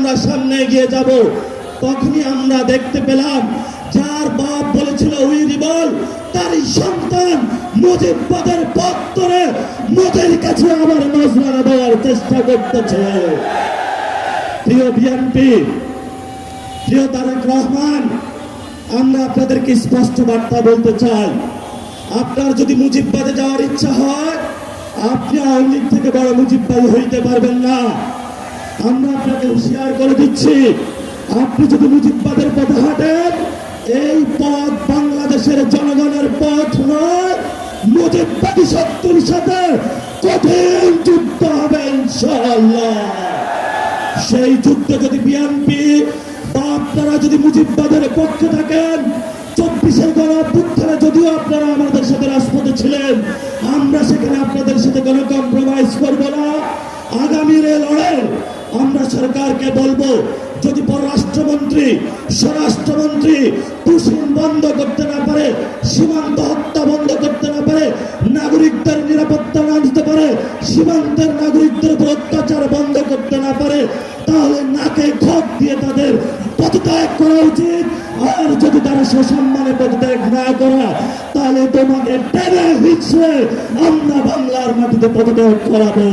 আমরা সামনে এগিয়ে যাব। তখনই আমরা দেখতে পেলাম যার বাপ বলেছিল উই রিবল, তারই সন্তান মুজিববাদের পথ ধরে মোদের কাছে আবার নজরানা দেওয়ার চেষ্টা করতেছে। প্রিয় বিএনপি, প্রিয় তারেক রহমান, আমরা আপনাদেরকে স্পষ্ট বার্তা বলতে চাই, আপনার যদি মুজিববাদে যাওয়ার ইচ্ছা হয়, আপনি আওয়ামী লীগ থেকে বড় মুজিববাদী হইতে পারবেন না। আমরা আপনাকে হুঁশিয়ার করে দিচ্ছি, আপনি যদি মুজিববাদের পথে হাঁটেন, এই পথ বাংলাদেশের জনগণের পথ নয়, মুজিববাদী শক্তির সাথে কঠিন যুদ্ধ হবে ইনশাআল্লাহ। সেই যুদ্ধে যদি বিএনপি বা আপনারা যদি মুজিববাদের পক্ষে থাকেন, 24 গণঅভ্যুত্থানে যদিও আপনারা আমাদের সাথে রাজপথে ছিলেন, আমরা সেখানে আপনাদের সাথে কোনো কম্প্রোমাইজ করব না। আগামী লড়াই আমরা সরকারকে বলবো, যদি পররাষ্ট্রমন্ত্রী, স্বরাষ্ট্রমন্ত্রী তুষিন বন্ধ করতে না পারে, সীমান্ত হত্যা বন্ধ করতে না পারে, নাগরিকদের নিরাপত্তা না দিতে পারে, সীমান্তের নাগরিকদের উপর অত্যাচার বন্ধ করতে না পারে, তাহলে নাকে খত দিয়ে তাদের পদত্যাগ করা উচিত। আর যদি তারা সসম্মানে পদত্যাগ না করা, তাহলে তোমাকে টেনে হিচড়ে আমরা বাংলার মাটিতে পদত্যাগ করাবো।